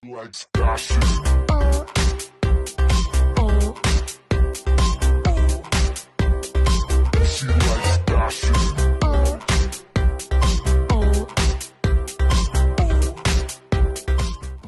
The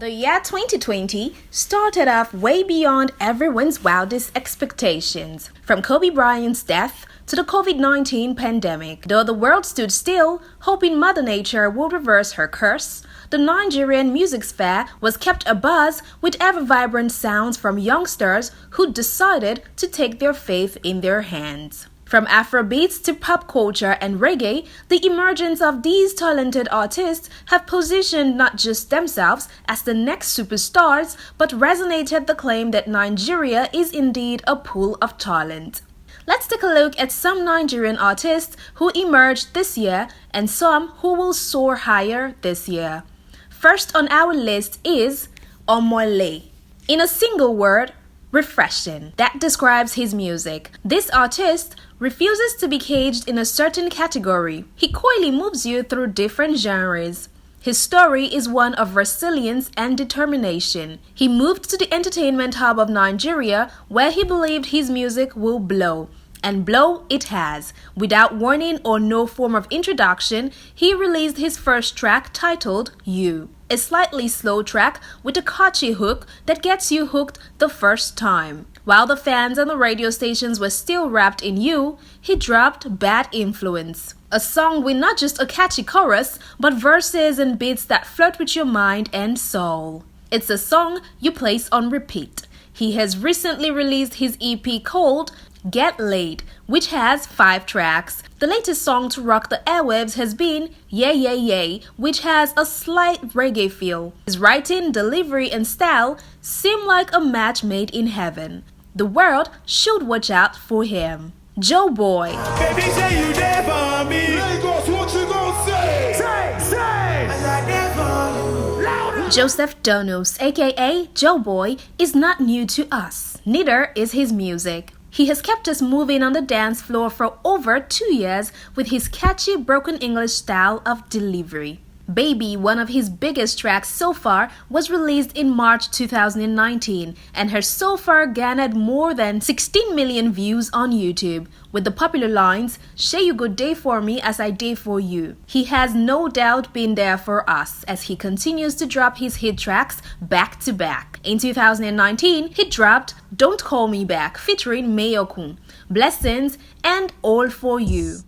year 2020 started off way beyond everyone's wildest expectations. From Kobe Bryant's death to the COVID-19 pandemic, though the world stood still, hoping Mother Nature would reverse her curse, the Nigerian music sphere was kept abuzz with ever-vibrant sounds from youngsters who decided to take their faith in their hands. From Afrobeats to pop culture and reggae, the emergence of these talented artists have positioned not just themselves as the next superstars, but resonated the claim that Nigeria is indeed a pool of talent. Let's take a look at some Nigerian artists who emerged this year and some who will soar higher this year. First on our list is Omah. In a single word, refreshing. That describes his music. This artist refuses to be caged in a certain category. He coyly moves you through different genres. His story is one of resilience and determination. He moved to the entertainment hub of Nigeria where he believed his music will blow. And blow it has. Without warning or no form of introduction, he released his first track titled You, a slightly slow track with a catchy hook that gets you hooked the first time. While the fans and the radio stations were still wrapped in You, he dropped Bad Influence, a song with not just a catchy chorus, but verses and beats that flirt with your mind and soul. It's a song you place on repeat. He has recently released his EP called Get Laid, which has 5 tracks. The latest song to rock the airwaves has been Yeah Yeah Yeah, which has a slight reggae feel. His writing, delivery, and style seem like a match made in heaven. The world should watch out for him. Joeboy. Baby, say you there for me. Lagos, what you gonna say? Say. I'm not there for you. Louder. Joseph Donos, aka Joeboy, is not new to us. Neither is his music. He has kept us moving on the dance floor for over 2 years with his catchy broken English style of delivery. Baby, one of his biggest tracks so far, was released in March 2019 and has so far garnered more than 16 million views on YouTube, with the popular lines, "Shey you go day for me as I day for you." He has no doubt been there for us as he continues to drop his hit tracks back to back. In 2019, he dropped Don't Call Me Back featuring Mayokun, Blessings, and All For You.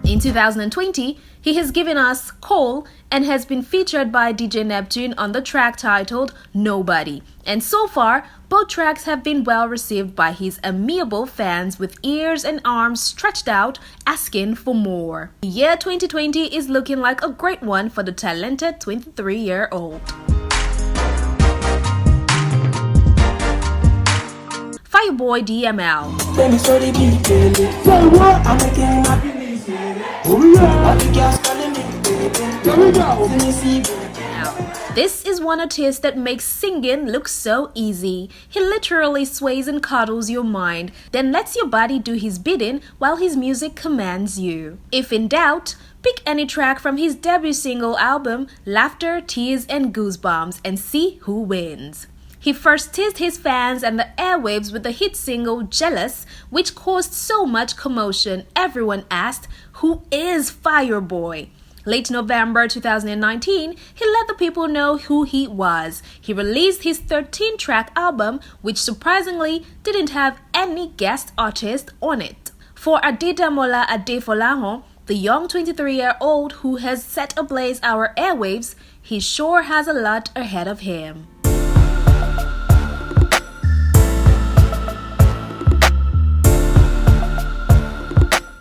In 2020, he has given us Call and has been featured by DJ Neptune on the track titled Nobody. And so far, both tracks have been well received by his amiable fans with ears and arms stretched out asking for more. The year 2020 is looking like a great one for the talented 23-year-old. Fireboy DML. This is one artist that makes singing look so easy. He literally sways and cuddles your mind, then lets your body do his bidding while his music commands you. If in doubt, pick any track from his debut single album, Laughter, Tears, and Goosebumps, and see who wins. He first teased his fans and the airwaves with the hit single Jealous, which caused so much commotion everyone asked, who is Fireboy? Late November 2019, he let the people know who he was. He released his 13-track album, which surprisingly didn't have any guest artist on it. For Adedamola Adefolahan, the young 23-year-old who has set ablaze our airwaves, he sure has a lot ahead of him.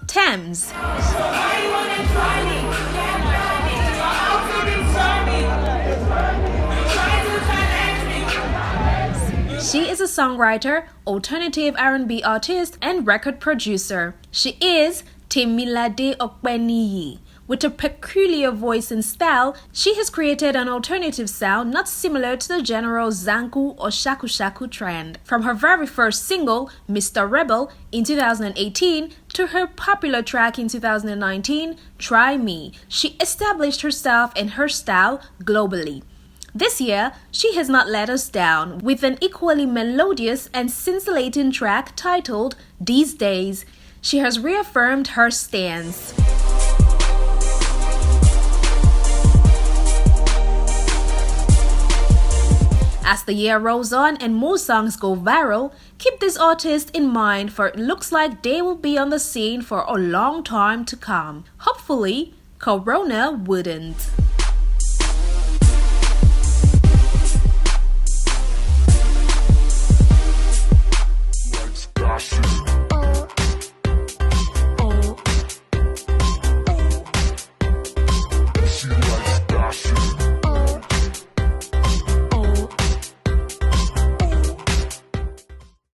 Tems. She is a songwriter, alternative R&B artist, and record producer. She is Temilade Okpeniyi, With a peculiar voice and style, she has created an alternative sound not similar to the general Zanku or Shaku Shaku trend. From her very first single, Mr. Rebel, in 2018, to her popular track in 2019, Try Me, she established herself and her style globally. This year, she has not let us down with an equally melodious and scintillating track titled These Days. She has reaffirmed her stance. As the year rolls on and more songs go viral, keep this artist in mind, for it looks like they will be on the scene for a long time to come. Hopefully, Corona wouldn't.